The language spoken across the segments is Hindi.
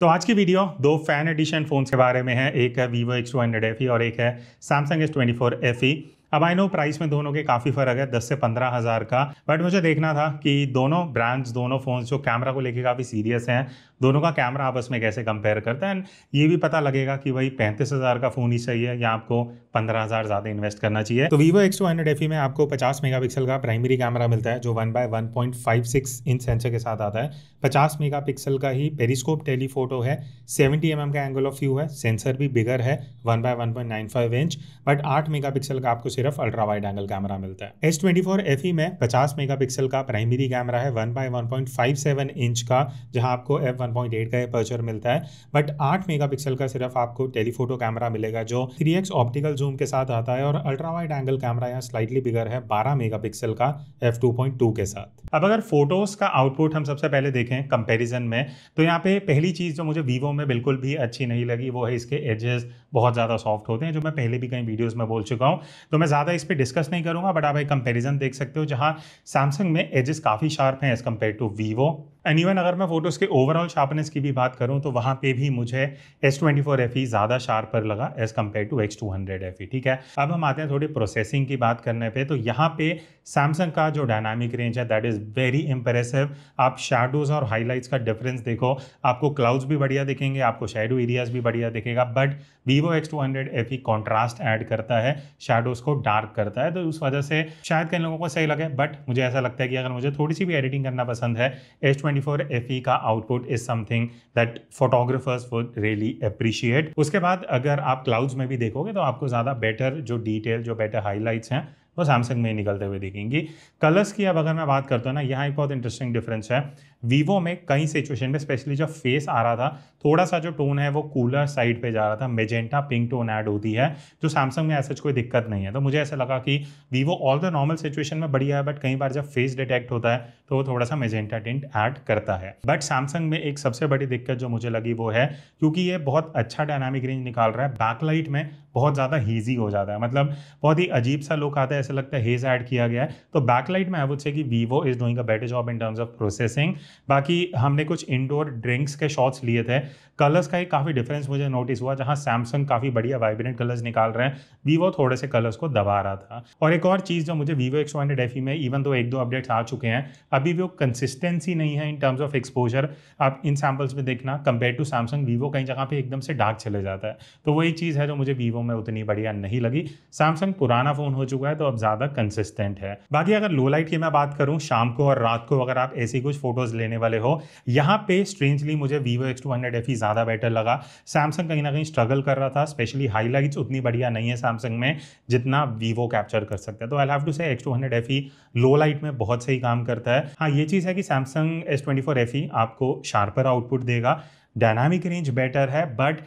तो आज की वीडियो दो फैन एडिशन फ़ोन्स के बारे में है। एक है Vivo X200 FE और एक है Samsung S24 FE। अब आई नो प्राइस में दोनों के काफ़ी फ़र्क है, 10 से 15 हज़ार का। बट मुझे देखना था कि दोनों ब्रांड्स, दोनों फ़ोन्स जो कैमरा को लेके काफ़ी सीरियस हैं, दोनों का कैमरा आपस में कैसे कंपेयर करता है। एंड ये भी पता लगेगा कि भाई 35 हज़ार का फ़ोन ही सही है या आपको 15 हज़ार ज़्यादा इन्वेस्ट करना चाहिए। तो Vivo X200 FE में आपको 50 मेगापिक्सल का प्राइमरी कैमरा मिलता है जो 1x1.56 इंच सेंसर के साथ आता है। 50 मेगापिक्सल का ही पेरिस्कोप टेलीफोटो है, 70 mm का एंगल ऑफ व्यू है, सेंसर भी बिगर है 1x1.95 इंच। बट 8 मेगापिक्सल का आपको सिर्फ अल्ट्रा वाइड एंगल कैमरा मिलता है। S24 FE में 50 मेगापिक्सल का प्राइमरी कैमरा है 1x1.57 इंच का, जहां आपको f1.8 का अपर्चर मिलता है। बट 8 मेगापिक्सल का सिर्फ आपको टेलीफोटो कैमरा मिलेगा जो 3x ऑप्टिकल जूम के साथ आता है, और अल्ट्रा वाइड एंगल कैमरा यहाँ स्लाइटली बिगर है 12 मेगापिक्सल का f2.2 के साथ। अब अगर फोटोज का आउटपुट हम सबसे पहले देखें कंपैरिजन में, तो यहाँ पे पहली चीज़ जो मुझे वीवो में बिल्कुल भी अच्छी नहीं लगी वो है इसके एजेस बहुत ज़्यादा सॉफ्ट होते हैं, जो मैं पहले भी कई वीडियोस में बोल चुका हूँ। तो मैं ज़्यादा इस पर डिस्कस नहीं करूँगा, बट आप एक कंपैरिजन देख सकते हो जहाँ सैमसंग में एजेस काफ़ी शार्प हैं as compared to Vivo. And even अगर मैं फोटोज़ के ओवरऑल शार्पनेस की भी बात करूँ तो वहाँ पे भी मुझे S24 FE ज़्यादा शार्पर लगा as compared to X200 FE। ठीक है, अब हम आते हैं थोड़ी प्रोसेसिंग की बात करने पे। तो यहाँ पे सैमसंग का जो डायनामिक रेंज है दैट इज़ वेरी इंप्रेसिव। आप शैडोज और हाईलाइट्स का डिफरेंस देखो, आपको क्लाउड्स भी बढ़िया दिखेंगे, आपको शैडो एरियाज भी बढ़िया दिखेगा। But Vivo X200 FE contrast add करता है, शैडोज को डार्क करता है, तो उस वजह से शायद कई लोगों को सही लगे। बट मुझे ऐसा लगता है कि अगर मुझे थोड़ी सी भी एडिटिंग करना पसंद है, S24 FE का output is something that photographers would really appreciate. उसके बाद अगर आप क्लाउड्स में भी देखोगे तो आपको ज़्यादा बेटर जो डिटेल, जो बेटर हाईलाइट्स हैं वो सैमसंग में निकलते हुए दिखेंगी। कलर्स की अब अगर मैं बात करता हूँ ना, यहाँ एक बहुत इंटरेस्टिंग डिफरेंस है। वीवो में कई सिचुएशन में, स्पेशली जब फेस आ रहा था, थोड़ा सा जो टोन है वो कूलर साइड पे जा रहा था, मेजेंटा पिंक टोन ऐड होती है, जो सैमसंग में ऐसा कोई दिक्कत नहीं है। तो मुझे ऐसा लगा कि Vivo all the normal situation में बढ़िया है, बट कई बार जब फेस डिटेक्ट होता है तो वो थोड़ा सा मेजेंटा टिंट ऐड करता है। बट सैमसंग में एक सबसे बड़ी दिक्कत जो मुझे लगी वो है, क्योंकि ये बहुत अच्छा डायनामिक रेंज निकाल रहा है, बैकलाइट में बहुत ज़्यादा हेजी हो जाता है, मतलब बहुत ही अजीब सा लुक आता है, ऐसा लगता है हेज ऐड किया गया है। तो बैकलाइट में आई वुड से कि Vivo is doing a better job in terms of processing. बाकी हमने कुछ इंडोर ड्रिंक्स के शॉट्स लिए थे, कलर्स का एक काफ़ी डिफरेंस मुझे नोटिस हुआ। जहां सैमसंग काफ़ी बढ़िया वाइब्रेंट कलर्स निकाल रहे हैं, वीवो थोड़े से कलर्स को दबा रहा था। और एक और चीज़ जो मुझे Vivo X200 FE में, इवन दो एक दो अपडेट्स आ चुके हैं, अभी भी वो कंसिस्टेंसी नहीं है इन टर्म्स ऑफ एक्सपोजर। आप इन सैम्पल्स में देखना, कंपेयर टू सैमसंग, वीवो कई जगह पे एकदम से डार्क चले जाता है। तो वही चीज़ है जो मुझे वीवो में उतनी बढ़िया नहीं लगी। सैमसंग पुराना फ़ोन हो चुका है तो अब ज़्यादा कंसिस्टेंट है। बाकी अगर लो लाइट की मैं बात करूँ, शाम को और रात को अगर आप ऐसी कुछ फोटोज लेने वाले हो, यहाँ पे स्ट्रेंजली मुझे Vivo X200 FE ज़्यादा बेटर लगा। सैमसंग कहीं ना कहीं स्ट्रगल कर रहा था, स्पेशली हाईलाइट्स उतनी बढ़िया नहीं है सैमसंग में जितना वीवो कैप्चर कर सकता है। तो आई हैव टू से X200 FE लो लाइट में बहुत सही काम करता है। हाँ, ये चीज़ है कि सैमसंग S24 FE आपको शार्पर आउटपुट देगा, डायनामिक रेंज बेटर है। बट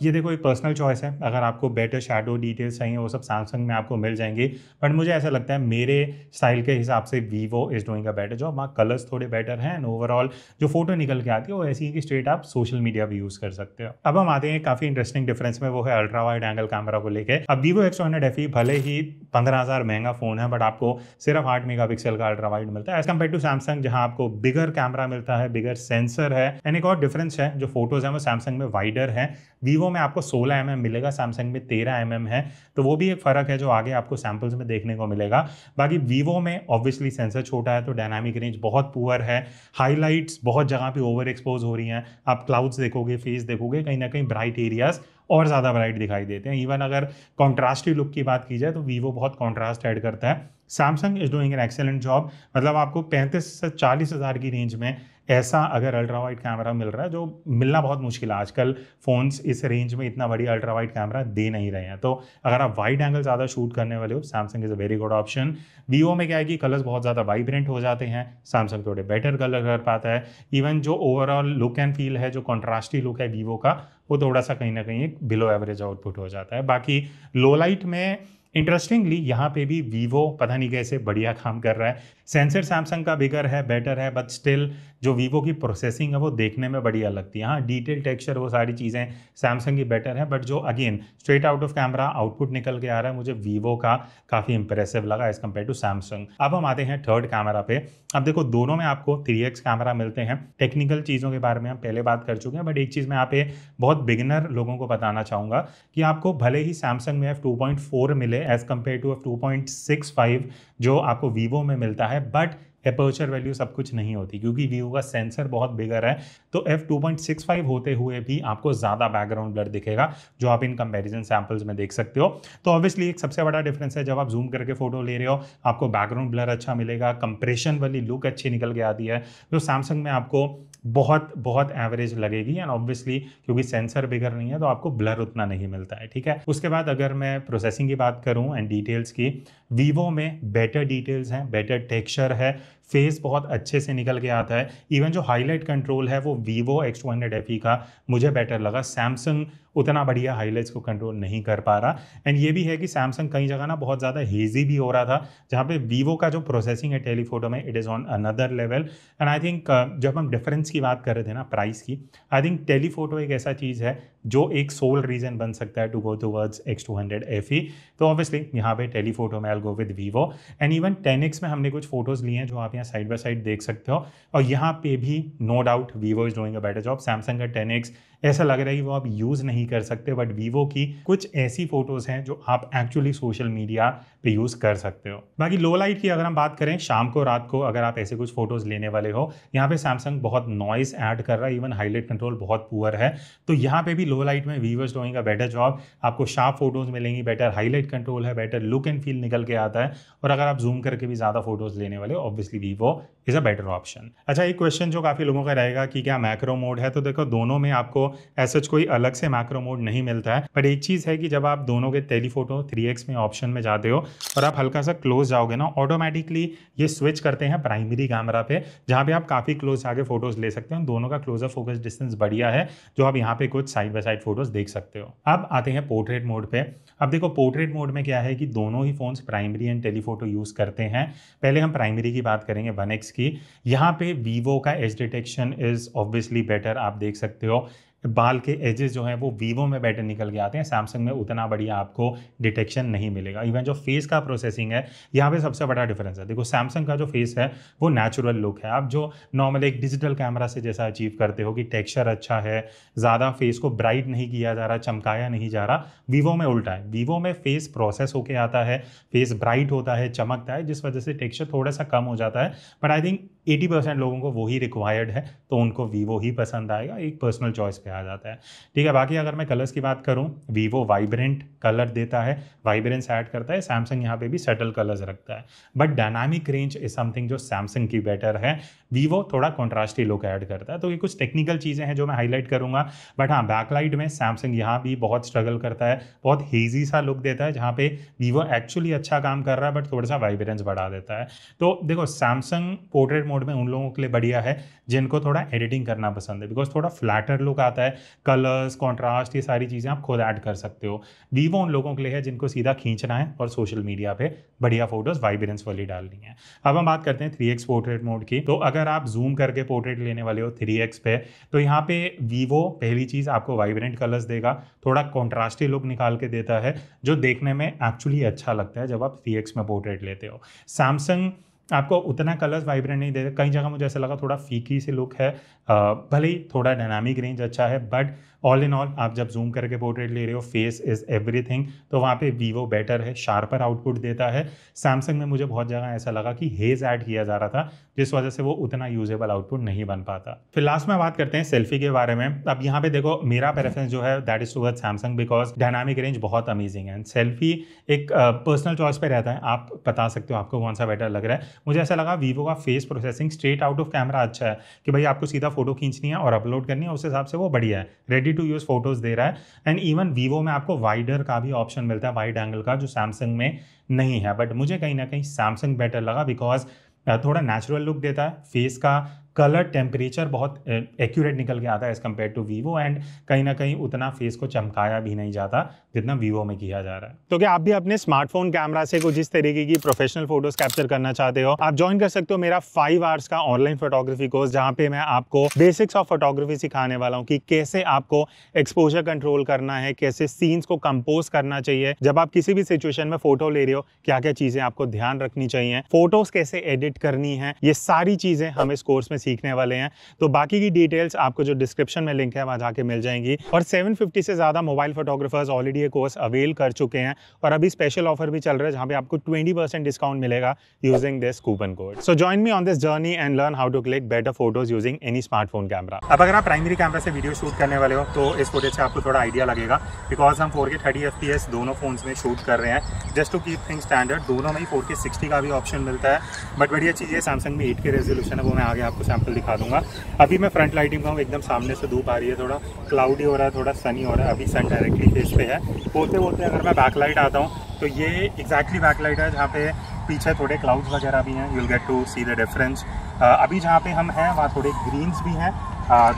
ये देखो, एक पर्सनल चॉइस है, अगर आपको बेटर शैडो डिटेल्स चाहिए वो सब सैमसंग में आपको मिल जाएंगी। बट मुझे ऐसा लगता है मेरे स्टाइल के हिसाब से Vivo is doing a better job. वहाँ कलर्स थोड़े बेटर हैं एंड ओवरऑल जो फोटो निकल के आती है वो ऐसी है कि स्ट्रेट आप सोशल मीडिया भी यूज़ कर सकते हो। अब हम आते हैं काफ़ी इंटरेस्टिंग डिफरेंस में, वो है अल्ट्रा वाइड एंगल कैमरा को लेकर। अब Vivo X200 FE भले ही 15,000 महंगा फ़ोन है, बट आपको सिर्फ 8 मेगापिक्सल का अल्ट्रा वाइड मिलता है एज कम्पेयर टू सैमसंग, जहाँ आपको बिगर कैमरा मिलता है, बिगर सेंसर है। एंड एक और डिफरेंस है, जो फोटोज है वो सैमसंग में वाइडर है, वीवो में आपको 16 mm मिलेगा, सैमसंग में 13 mm है। तो वो भी एक फ़र्क है जो आगे आपको सैम्पल्स में देखने को मिलेगा। बाकी वीवो में ऑब्वियसली सेंसर छोटा है तो डायनामिक रेंज बहुत पुअर है, हाईलाइट्स बहुत जगह पे ओवर एक्सपोज हो रही हैं। आप क्लाउड्स देखोगे, फेस देखोगे, कहीं ना कहीं ब्राइट एरियाज और ज़्यादा ब्राइट दिखाई देते हैं। इवन अगर कॉन्ट्रास्टी लुक की बात की जाए तो वीवो बहुत कॉन्ट्रास्ट ऐड करता है। Samsung is doing an excellent job, मतलब आपको 35 से 40 हज़ार की रेंज में ऐसा अगर अल्ट्रा वाइड कैमरा मिल रहा है, जो मिलना बहुत मुश्किल है आजकल, फ़ोन्स इस रेंज में इतना बड़ी अल्ट्रा वाइड कैमरा दे नहीं रहे हैं। तो अगर आप वाइड एंगल ज़्यादा शूट करने वाले हो, Samsung is a very good option. Vivo में क्या है कि कलर्स बहुत ज़्यादा वाइब्रेंट हो जाते हैं, सैमसंग थोड़े बेटर कलर कर पाता है। इवन जो ओवरऑल लुक एंड फील है, जो कॉन्ट्रास्टी लुक है वीवो का, वो थोड़ा सा कहीं ना कहीं एक बिलो एवरेज आउटपुट हो जाता है। बाकी लो लाइट में इंटरेस्टिंगली यहाँ पे भी वीवो पता नहीं कैसे बढ़िया काम कर रहा है। सेंसर सैमसंग का बिगर है, बेटर है, बट स्टिल जो वीवो की प्रोसेसिंग है वो देखने में बढ़िया लगती है। हाँ, डिटेल टेक्सचर वो सारी चीज़ें सैमसंग की बेटर है, बट जो again straight out of camera output निकल के आ रहा है, मुझे वीवो का काफ़ी इंप्रेसिव लगा एज कम्पेयर टू सैमसंग। अब हम आते हैं थर्ड कैमरा पे। अब देखो दोनों में आपको 3x कैमरा मिलते हैं। टेक्निकल चीज़ों के बारे में हम पहले बात कर चुके हैं, बट एक चीज़ मैं यहाँ पे बहुत बिगिनर लोगों को बताना चाहूँगा कि आपको भले ही सैमसंग में f2.4 मिले एज कम्पेयर टू f2.65 जो आपको वीवो में मिलता है, बट एपर्चर वैल्यू सब कुछ नहीं होती क्योंकि वीवो का सेंसर बहुत बिगर है। तो f2.65 होते हुए भी आपको ज़्यादा बैकग्राउंड ब्लर दिखेगा जो आप इन कंपैरिजन सैंपल्स में देख सकते हो। तो ऑब्वियसली एक सबसे बड़ा डिफरेंस है, जब आप जूम करके फोटो ले रहे हो आपको बैकग्राउंड ब्लर अच्छा मिलेगा, कंप्रेशन वाली लुक अच्छी निकल के आती है जो सैमसंग में आपको बहुत बहुत एवरेज लगेगी। एंड ऑब्वियसली क्योंकि सेंसर बिगर नहीं है तो आपको ब्लर उतना नहीं मिलता है, ठीक है। उसके बाद अगर मैं प्रोसेसिंग की बात करूं एंड डिटेल्स की, वीवो में बेटर डिटेल्स हैं, बेटर टेक्सचर है, फेस बहुत अच्छे से निकल के आता है। इवन जो हाईलाइट कंट्रोल है वो वीवो X200 FE का मुझे बेटर लगा। सैमसंग उतना बढ़िया हाईलाइट्स को कंट्रोल नहीं कर पा रहा। एंड ये भी है कि सैमसंग कई जगह ना बहुत ज़्यादा हेजी भी हो रहा था, जहाँ पे वीवो का जो प्रोसेसिंग है टेलीफोटो में it is on another level. And I think जब हम डिफरेंस की बात कर रहे थे ना प्राइस की, आई थिंक टेलीफोटो एक ऐसा चीज़ है जो एक सोल रीजन बन सकता है to go towards X200 FE। तो ऑब्वियसली यहाँ पे टेलीफोटो में I go with Vivo. And even 10x में हमने कुछ फोटोज़ लिए हैं जो आप यहाँ साइड बाय साइड देख सकते हो, और यहाँ पे भी no doubt Vivo is doing a better job. Samsung का 10x ऐसा लग रहा है कि वो आप यूज़ नहीं कर सकते, बट वीवो की कुछ ऐसी फोटोज़ हैं जो आप एक्चुअली सोशल मीडिया पे यूज़ कर सकते हो। बाकी लो लाइट की अगर हम बात करें, शाम को रात को अगर आप ऐसे कुछ फोटोज़ लेने वाले हो, यहाँ पे सैमसंग बहुत नॉइस ऐड कर रहा है, इवन हाईलाइट कंट्रोल बहुत पुअर है। तो यहाँ पे भी लो लाइट में Vivo is doing a better job. आपको शार्प फोटोज़ मिलेंगी, बेटर हाईलाइट कंट्रोल है, बेटर लुक एंड फील निकल के आता है। और अगर आप जूम करके भी ज़्यादा फोटोज़ लेने वाले हो, obviously Vivo is a better option. अच्छा, एक क्वेश्चन जो काफ़ी लोगों का रहेगा कि क्या मैक्रो मोड है, तो देखो दोनों में आपको ऐसा कोई अलग से मैक्रो मोड नहीं मिलता है, बट एक चीज़ है कि जब आप दोनों के टेलीफोटो 3x में ऑप्शन में जाते हो और आप हल्का सा क्लोज जाओगे ना, ऑटोमेटिकली ये स्विच करते हैं प्राइमरी कैमरा पे, जहाँ पे आप काफ़ी क्लोज जाके फोटोज ले सकते हो। दोनों का क्लोजर फोकस डिस्टेंस बढ़िया है, जो आप यहाँ पे कुछ साइड बाय साइड फोटोज देख सकते हो। अब आते हैं पोर्ट्रेट मोड पे। अब देखो पोर्ट्रेट मोड में क्या है कि दोनों ही phones primary and telephoto use करते हैं। पहले हम प्राइमरी की बात करेंगे 1x की। यहाँ पे वीवो का as detection is obviously better, आप देख सकते हो बाल के एजेस जो हैं वो वीवो में बेटर निकल के आते हैं, सैमसंग में उतना बढ़िया आपको डिटेक्शन नहीं मिलेगा। इवन जो फेस का प्रोसेसिंग है यहाँ पे सबसे बड़ा डिफरेंस है। देखो सैमसंग का जो फेस है वो नेचुरल लुक है, आप जो नॉर्मल एक डिजिटल कैमरा से जैसा अचीव करते हो कि टेक्सचर अच्छा है, ज़्यादा फेस को ब्राइट नहीं किया जा रहा, चमकाया नहीं जा रहा, वीवो में उल्टा है। वीवो में फेस प्रोसेस होके आता है, फेस ब्राइट होता है, चमकता है, जिस वजह से टेक्सचर थोड़ा सा कम हो जाता है। बट आई थिंक 80% लोगों को वही रिक्वायर्ड है, तो उनको वीवो ही पसंद आएगा, एक पर्सनल चॉइस पे आ जाता है, ठीक है। बाकी अगर मैं कलर्स की बात करूं, वीवो वाइब्रेंट कलर देता है, वाइब्रेंस ऐड करता है, सैमसंग यहाँ पे भी सटल कलर्स रखता है। But dynamic range is something जो सैमसंग की बेटर है, वीवो थोड़ा कॉन्ट्रास्टी लुक ऐड करता है। तो ये कुछ टेक्निकल चीज़ें हैं जो मैं हाईलाइट करूंगा। बट हाँ, बैकलाइट में सैमसंग यहाँ भी बहुत स्ट्रगल करता है, बहुत हेजी सा लुक देता है, जहाँ पे वीवो एक्चुअली अच्छा काम कर रहा है बट थोड़ा सा वाइब्रेंस बढ़ा देता है। तो देखो सैमसंग पोर्ट्रेट मोड में उन लोगों के लिए बढ़िया है जिनको थोड़ा एडिटिंग करना पसंद है, बिकॉज थोड़ा फ्लैटर लुक आता है, कलर्स, कॉन्ट्रास्ट, ये सारी चीज़ें आप खुद ऐड कर सकते हो। वीवो उन लोगों के लिए है जिनको सीधा खींचना है और सोशल मीडिया पे बढ़िया फोटोज वाइब्रेंस वाली डालनी है। अब हम बात करते हैं 3x पोर्ट्रेट मोड की। तो अगर आप जूम करके पोर्ट्रेट लेने वाले हो 3x पे, तो यहाँ पे वीवो पहली चीज़ आपको वाइब्रेंट कलर्स देगा, थोड़ा कॉन्ट्रास्टी लुक निकाल के देता है जो देखने में एक्चुअली अच्छा लगता है जब आप 3x में पोर्ट्रेट लेते हो। सैमसंग आपको उतना कलर्स वाइब्रेंट नहीं देता, कई जगह मुझे ऐसा लगा थोड़ा फीकी सी लुक है, भले ही थोड़ा डायनामिक रेंज अच्छा है, बट ऑल इन ऑल आप जब जूम करके पोर्ट्रेट ले रहे हो, फेस इज एवरीथिंग, तो वहाँ पे वीवो बेटर है, शार्पर आउटपुट देता है। सैमसंग में मुझे बहुत जगह ऐसा लगा कि हेज ऐड किया जा रहा था, जिस वजह से वो उतना यूजेबल आउटपुट नहीं बन पाता। फिर लास्ट में बात करते हैं सेल्फी के बारे में। अब यहाँ पे देखो मेरा प्रेफरेंस जो है that is towards Samsung, because dynamic range बहुत अमेजिंग है। सेल्फी एक पर्सनल चॉइस पे रहता है, आप बता सकते हो आपको कौन सा बेटर लग रहा है। मुझे ऐसा लगा वीवो का face processing straight out of camera अच्छा है कि भाई आपको सीधा फोटो खींचनी है और अपलोड करनी है, उस हिसाब से वो बढ़िया है, रेडी टू यूज फोटोज दे रहा है। एंड इवन वीवो में आपको वाइडर का भी ऑप्शन मिलता है, वाइड एंगल का, जो सैमसंग में नहीं है। बट मुझे कहीं ना कहीं सैमसंग बेटर लगा, बिकॉज थोड़ा नेचुरल लुक देता है, फेस का कलर टेम्परेचर बहुत एक्यूरेट निकल के आता है as compared to Vivo, and कहीं ना कहीं उतना फेस को चमकाया भी नहीं जाता जितना वीवो में किया जा रहा है। तो क्या आप भी अपने स्मार्टफोन कैमरा से कुछ इस तरीके की प्रोफेशनल फोटोज कैप्चर करना चाहते हो, आप ज्वाइन कर सकते हो मेरा 5 आवर्स का ऑनलाइन फोटोग्राफी कोर्स, जहां पे मैं आपको बेसिक्स ऑफ फोटोग्राफी सिखाने वाला हूं कि कैसे आपको एक्सपोजर कंट्रोल करना है, कैसे सीन्स को कंपोज करना चाहिए, जब आप किसी भी सिचुएशन में फोटो ले रहे हो क्या क्या चीजें आपको ध्यान रखनी चाहिए, फोटोज कैसे एडिट करनी है, ये सारी चीजें हम इस कोर्स में सीखने वाले हैं। तो बाकी की डिटेल्स आपको जो डिस्क्रिप्शन में लिंक है वहां जाके मिल जाएंगी। और 750 से ज्यादा मोबाइल फोटोग्राफर्स ऑलरेडी ये कोर्स अवेल कर चुके हैं, और अभी स्पेशल ऑफर भी चल रहा है जहां पे आपको 20% डिस्काउंट मिलेगा using this coupon code. So join me on this journey and learn how to click better photos using any smartphone camera. अब अगर आप प्राइमरी कैमरा से वीडियो शूट करने वाले हो तो इस फुटेज से आपको थोड़ा आइडिया लगेगा, बिकॉज हम 4K 30 FPS दोनों फोन्स में शूट कर रहे हैं। Just to keep things standard, दोनों में ही 4K 60 का भी ऑप्शन मिलता है। बट बढ़िया चीज़ है सैमसंग में 8K रेजोल्यूशन है, वो मैं आगे आपको सैम्पल दिखा दूंगा। अभी मैं फ्रंट लाइटिंग में एकदम सामने से धूप आ रही है, थोड़ा क्लाउडी हो रहा है, थोड़ा सनी हो रहा है, अभी सन डायरेक्टली फेस पे है। बोलते बोलते अगर मैं बैक लाइट आता हूँ तो ये एग्जैक्टली बैक लाइट है जहाँ पे पीछे थोड़े क्लाउड्स वगैरह भी हैं, you will get to see the difference. अभी जहाँ पे हम हैं वहाँ थोड़े ग्रीन्स भी हैं,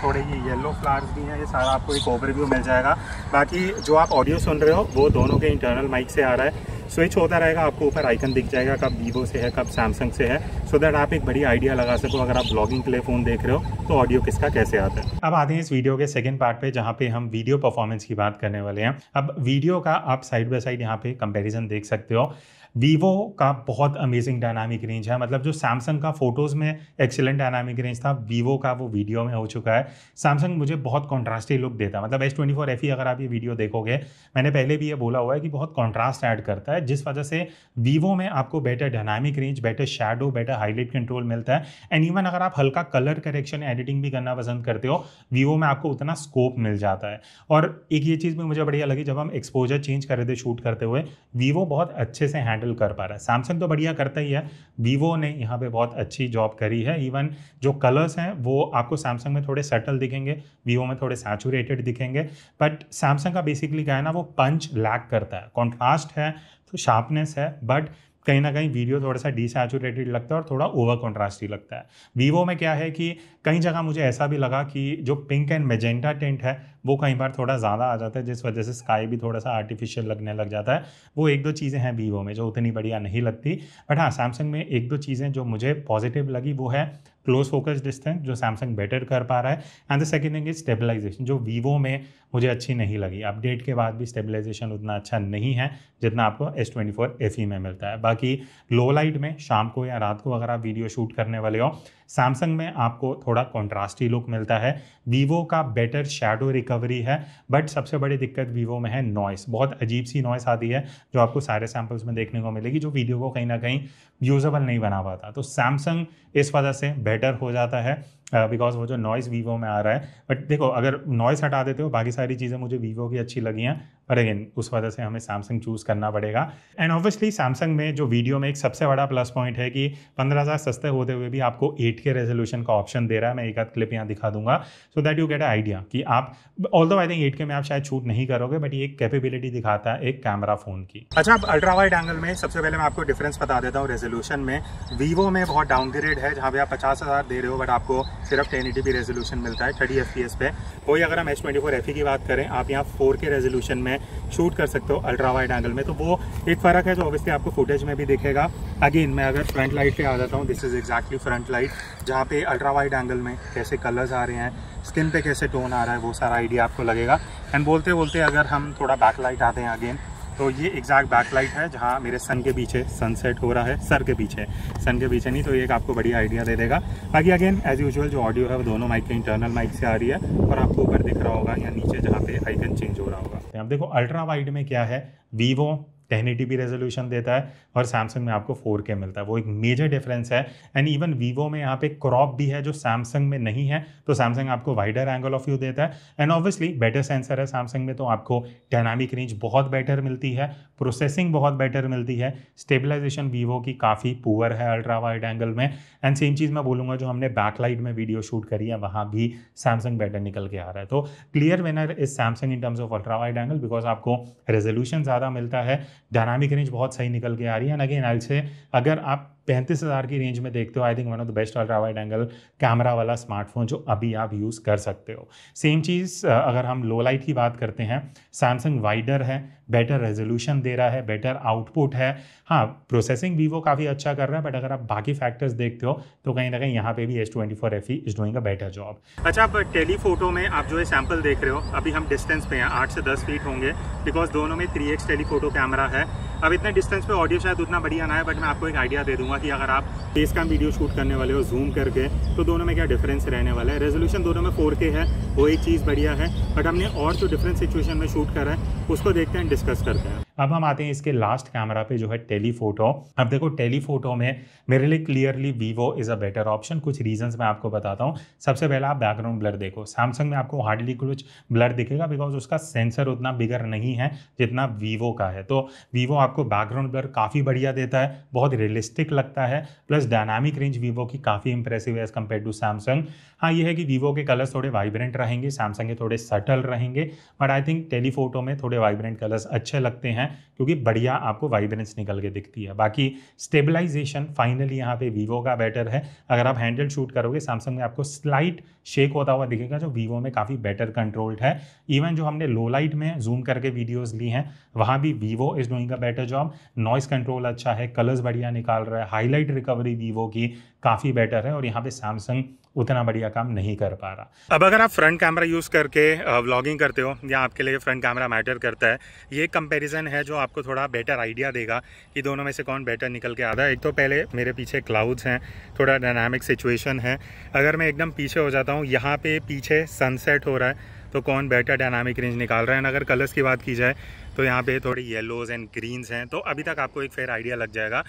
थोड़े ये येलो फ्लावर्स भी हैं, ये सारा आपको एक ओवरव्यू मिल जाएगा। बाकी जो आप ऑडियो सुन रहे हो वो दोनों के इंटरनल माइक से आ रहा है, स्विच होता रहेगा, आपको ऊपर आइकन दिख जाएगा कब वीवो से है कब सैमसंग से है, सो दैट आप एक बड़ी आइडिया लगा सको अगर आप ब्लॉगिंग के लिए फ़ोन देख रहे हो तो ऑडियो किसका कैसे आता है। अब आते हैं इस वीडियो के सेकंड पार्ट पे जहाँ पे हम वीडियो परफॉर्मेंस की बात करने वाले हैं। अब वीडियो का आप साइड बाय साइड यहाँ पे कंपैरिजन देख सकते हो। वीवो का बहुत अमेजिंग डायनामिक रेंज है, मतलब जो सैमसंग का फोटोज़ में एक्सीलेंट डायनामिक रेंज था, वीवो का वो वीडियो में हो चुका है। सैमसंग मुझे बहुत कॉन्ट्रास्टी लुक देता है, मतलब S24 FE अगर आप ये वीडियो देखोगे, मैंने पहले भी ये बोला हुआ है कि बहुत कॉन्ट्रास्ट ऐड करता है, जिस वजह से वीवो में आपको better dynamic range, better shadow, better highlight control मिलता है। एंड इवन अगर आप हल्का कलर करेक्शन एडिटिंग भी करना पसंद करते हो, वीवो में आपको उतना स्कोप मिल जाता है। और एक ये चीज़ भी मुझे बढ़िया लगी, जब हम एक्सपोजर चेंज कर रहे थे शूट करते हुए, वीवो बहुत अच्छे से हैंडल कर पा रहा है। सैमसंग तो बढ़िया करता ही है, वीवो ने यहाँ पे बहुत अच्छी जॉब करी है। इवन जो कलर्स हैं वो आपको सैमसंग में थोड़े सटल दिखेंगे, वीवो में थोड़े सैचुरेटेड दिखेंगे, बट सैमसंग का बेसिकली क्या है ना, वो पंच लैक करता है। कॉन्ट्रास्ट है तो शार्पनेस है, बट कहीं ना कहीं वीडियो थोड़ा सा डिसैचुरेटेड लगता है और थोड़ा ओवर कॉन्ट्रास्टी लगता है। वीवो में क्या है कि कई जगह मुझे ऐसा भी लगा कि जो पिंक एंड मेजेंटा टिंट है वो कई बार थोड़ा ज़्यादा आ जाता है, जिस वजह से स्काई भी थोड़ा सा आर्टिफिशियल लगने लग जाता है। वो एक दो चीज़ें हैं वीवो में जो उतनी बढ़िया नहीं लगती। बट हाँ, सैमसंग में एक दो चीज़ें जो मुझे पॉजिटिव लगी वो है क्लोज फोकस डिस्टेंस, जो सैमसंग बेटर कर पा रहा है, and the second thing is stabilisation, जो वीवो में मुझे अच्छी नहीं लगी। अपडेट के बाद भी स्टेबलाइजेशन उतना अच्छा नहीं है जितना आपको S24 FE में मिलता है। बाकी लो लाइट में शाम को या रात को अगर आप वीडियो शूट करने वाले हो, सैमसंग में आपको थोड़ा कॉन्ट्रास्टी लुक मिलता है। वीवो का बेटर शैडो रिकवरी है, बट सबसे बड़ी दिक्कत वीवो में है नॉइस। बहुत अजीब सी नॉइस आती है जो आपको सारे सैम्पल्स में देखने को मिलेगी, जो वीडियो को कहीं ना कहीं यूजेबल नहीं बना पाता। तो सैमसंग इस वजह से बेटर हो जाता है बिकॉज वो जो नॉइस वीवो में आ रहा है। बट देखो, अगर नॉइस हटा देते हो बाकी सारी चीज़ें मुझे वीवो की अच्छी लगी हैं, पर अगेन उस वजह से हमें सैमसंग चूज़ करना पड़ेगा। एंड ऑब्वियसली सैमसंग में जो वीडियो में एक सबसे बड़ा प्लस पॉइंट है कि 15,000 सस्ते होते हुए भी आपको 8K रेजोल्यूशन का ऑप्शन दे रहा है। मैं एक आध क्लिप यहाँ दिखा दूंगा so that you get a idea कि आप, ऑल्दो आई थिंक 8K में आप शायद शूट नहीं करोगे, बट ये एक कैपेबिलिटी दिखाता है एक कैमरा फोन की। अच्छा, अब अल्ट्रा वाइड एंगल में सबसे पहले मैं आपको डिफरेंस बता देता हूँ रेजोल्यूशन में। वीवो में बहुत डाउनग्रेड है, जहाँ पे आप 50,000 दे रहे हो बट आपको सिर्फ 1080p रेजोल्यूशन मिलता है 30 FPS पे। वही अगर हम S24 FE की बात करें, आप यहाँ 4K रेजोल्यूशन में शूट कर सकते हो अल्ट्रा वाइड एंगल में। तो वो एक फ़र्क है जो ऑब्वियसली आपको फुटेज में भी दिखेगा। अगेन मैं अगर फ्रंट लाइट पे आ जाता हूँ, this is exactly front light, जहाँ पे अल्ट्रा वाइड एंगल में कैसे कलर्स आ रहे हैं, स्किन पे कैसे टोन आ रहा है, वो सारा आइडिया आपको लगेगा। एंड बोलते बोलते अगर हम थोड़ा बैक लाइट आते हैं अगेन, तो ये एग्जैक्ट बैक लाइट है जहाँ मेरे सन के पीछे सनसेट हो रहा है, सर के पीछे, सन के पीछे नहीं, तो ये एक आपको बढ़िया आइडिया दे देगा। बाकी अगेन एज यूजुअल जो ऑडियो है वो दोनों माइक के इंटरनल माइक से आ रही है, और आपको ऊपर दिख रहा होगा या नीचे जहाँ पे आइकन चेंज हो रहा होगा। अब देखो अल्ट्रा वाइड में क्या है, वीवो 1080p रेजोल्यूशन देता है और सैमसंग में आपको 4K मिलता है, वो एक मेजर डिफरेंस है। एंड इवन वीवो में यहाँ पे क्रॉप भी है जो सैमसंग में नहीं है, तो सैमसंग आपको वाइडर एंगल ऑफ व्यू देता है। एंड ऑब्वियसली बेटर सेंसर है सैमसंग में, तो आपको डायनामिक रेंज बहुत बेटर मिलती है, प्रोसेसिंग बहुत बेटर मिलती है। स्टेबलाइजेशन वीवो की काफ़ी पुअर है अल्ट्रा वाइड एंगल में। एंड सेम चीज़ मैं बोलूँगा जो हमने बैकलाइट में वीडियो शूट करी है वहाँ भी सैमसंग बेटर निकल के आ रहा है। तो clear winner is Samsung in terms of ultra wide angle, because आपको रेजोल्यूशन ज़्यादा मिलता है, डायनामिक रेंज बहुत सही निकल के आ रही है। एंड अगेन आई से अगर आप 35,000 की रेंज में देखते हो, I think one of the best ultra wide angle camera वाला स्मार्टफोन जो अभी आप यूज़ कर सकते हो। सेम चीज़ अगर हम लो लाइट की बात करते हैं, सैमसंग वाइडर है, बेटर रेजोल्यूशन दे रहा है, बेटर आउटपुट है। हाँ, प्रोसेसिंग वीवो काफ़ी अच्छा कर रहा है, बट अगर आप बाकी फैक्टर्स देखते हो तो कहीं ना कहीं यहाँ पे भी S24 FE is doing a better job. अच्छा, अब टेलीफोटो में आप जो है सैंपल देख रहे हो, अभी हम डिस्टेंस पे हैं, 8 से 10 फीट होंगे, बिकॉज दोनों में 3x टेलीफोटो कैमरा है। अब इतने डिस्टेंस पे ऑडियो शायद उतना बढ़िया ना है, बट मैं आपको एक आइडिया दे दूंगा कि अगर आप फेस कैम वीडियो शूट करने वाले हो जूम करके, तो दोनों में क्या डिफरेंस रहने वाला है। रेजोल्यूशन दोनों में 4K है, वो एक चीज़ बढ़िया है, बट हमने और जो डिफरेंट सिचुएशन में शूट करा है उसको देखते हैं, डिस्कस करते हैं। अब हम आते हैं इसके लास्ट कैमरा पे जो है टेलीफोटो। अब देखो टेलीफोटो में मेरे लिए clearly Vivo is a better option. कुछ रीजंस मैं आपको बताता हूँ। सबसे पहला, आप बैकग्राउंड ब्लर देखो, सैमसंग में आपको हार्डली कुछ ब्लर दिखेगा, बिकॉज उसका सेंसर उतना बिगर नहीं है जितना वीवो का है। तो वीवो आपको बैकग्राउंड ब्लर काफ़ी बढ़िया देता है, बहुत रियलिस्टिक लगता है, प्लस डायनामिक रेंज वीवो की काफ़ी इंप्रेसिव है एज कम्पेयर टू सैमसंग। हाँ, ये है कि वीवो के कलर्स थोड़े वाइब्रेंट रहेंगे, सैमसंग के थोड़े सटल रहेंगे, बट आई थिंक टेलीफोटो में थोड़े वाइब्रेंट कलर्स अच्छे लगते हैं क्योंकि बढ़िया आपको वाइब्रेंस निकल के दिखती है। बाकी स्टेबलाइजेशन फाइनली यहाँ पे वीवो का बेटर है। अगर आप हैंडल शूट करोगे, सैमसंग में आपको स्लाइट शेक होता हुआ दिखेगा, जो वीवो में काफ़ी बेटर कंट्रोल्ड है। इवन जो हमने लो लाइट में जूम करके वीडियोस ली हैं, वहाँ भी Vivo is doing a better job. Noise control अच्छा है, कलर्स बढ़िया निकाल रहा है, हाईलाइट रिकवरी वीवो की काफ़ी बेटर है, और यहाँ पे सैमसंग उतना बढ़िया काम नहीं कर पा रहा। अब अगर आप फ्रंट कैमरा यूज़ करके व्लॉगिंग करते हो, या आपके लिए फ्रंट कैमरा मैटर करता है, ये कंपैरिजन है जो आपको थोड़ा बेटर आइडिया देगा कि दोनों में से कौन बेटर निकल के आता है। एक तो पहले मेरे पीछे क्लाउड्स हैं, थोड़ा डायनामिक सिचुएशन है। अगर मैं एकदम पीछे हो जाता हूँ, यहाँ पे पीछे सनसेट हो रहा है, तो कौन बेटर डायनामिक रेंज निकाल रहा है। अगर कलर्स की बात की जाए तो यहाँ पे थोड़ी येलोज एंड ग्रीन्स हैं, तो अभी तक आपको एक फेयर आइडिया लग जाएगा।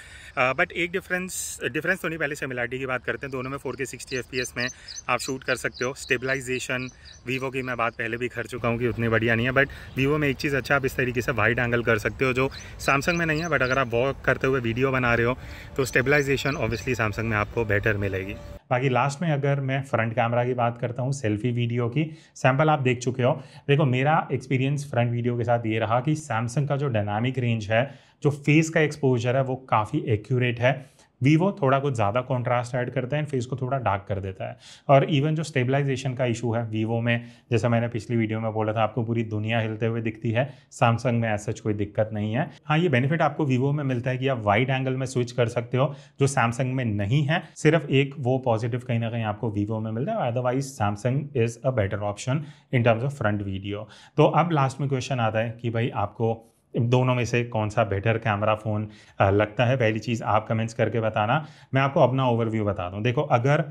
बट एक डिफरेंस तो नहीं, पहले सिमिलरिटी की बात करते हैं। दोनों में 4K 60 FPS में आप शूट कर सकते हो। स्टेबलाइजेशन वीवो की मैं बात पहले भी कर चुका हूँ कि उतनी बढ़िया नहीं है, बट वीवो में एक चीज़ अच्छा, आप इस तरीके से वाइड एंगल कर सकते हो जो सैमसंग में नहीं है। बट अगर आप वॉक करते हुए वीडियो बना रहे हो तो स्टेबलाइजेशन ऑब्वियसली सैमसंग में आपको बेटर मिलेगी। बाकी लास्ट में अगर मैं फ्रंट कैमरा की बात करता हूँ, सेल्फी वीडियो की सैंपल आप देख चुके हो। देखो, मेरा एक्सपीरियंस फ्रंट वीडियो के साथ ये रहा कि सैमसंग का जो डायनामिक रेंज है, जो फेस का एक्सपोजर है, वो काफ़ी एक्यूरेट है। वीवो थोड़ा कुछ ज़्यादा कॉन्ट्रास्ट ऐड करता है, फेस को थोड़ा डार्क कर देता है। और इवन जो स्टेबलाइजेशन का इशू है वीवो में, जैसा मैंने पिछली वीडियो में बोला था, आपको पूरी दुनिया हिलते हुए दिखती है, सैमसंग में ऐसा कोई दिक्कत नहीं है। हाँ, ये बेनिफिट आपको वीवो में मिलता है कि आप वाइड एंगल में स्विच कर सकते हो, जो सैमसंग में नहीं है। सिर्फ एक वो पॉजिटिव कहीं ना कहीं आपको वीवो में मिलता है, otherwise Samsung is a better option in terms of front video. तो अब लास्ट में क्वेश्चन आता है कि भाई आपको दोनों में से कौन सा बेटर कैमरा फ़ोन लगता है। पहली चीज़ आप कमेंट्स करके बताना। मैं आपको अपना ओवरव्यू बता दूं। देखो, अगर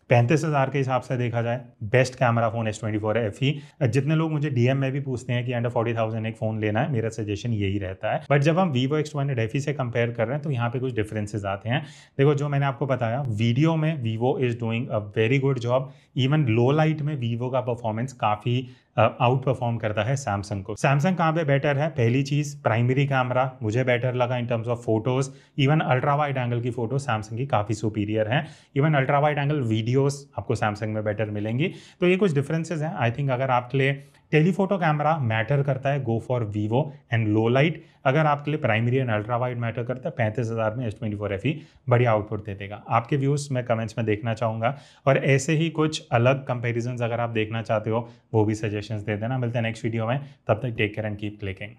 35,000 के हिसाब से देखा जाए, best camera phone S24 FE। जितने लोग मुझे DM में भी पूछते हैं कि अंडर 40,000 एक फ़ोन लेना है, मेरा सजेशन यही रहता है। बट जब हम Vivo X200 FE से कंपेयर कर रहे हैं तो यहाँ पे कुछ डिफरेंसेस आते हैं। देखो, जो मैंने आपको बताया, वीडियो में Vivo is doing a very good job. Even low light में Vivo का परफॉर्मेंस काफ़ी आउट परफॉर्म करता है सैमसंग को। सैमसंग कहाँ पे बेटर है? पहली चीज़, प्राइमरी कैमरा मुझे बेटर लगा in terms of photos. Even ultra wide angle की फ़ोटो सैमसंग की काफ़ी सुपीरियर है। Even ultra wide angle videos आपको सैमसंग में बेटर मिलेंगी। तो ये कुछ डिफरेंसेस हैं। आई थिंक अगर आपके लिए टेलीफोटो कैमरा मैटर करता है, go for Vivo and low light. अगर आपके लिए primary and ultra wide matter करता है, 35,000 में S24 FE बढ़िया आउटपुट दे देगा। आपके व्यूज़ मैं कमेंट्स में देखना चाहूँगा, और ऐसे ही कुछ अलग कंपेरिजन्स अगर आप देखना चाहते हो वो भी सजेशंस दे देना। मिलते हैं नेक्स्ट वीडियो में, तब तक take care and keep clicking.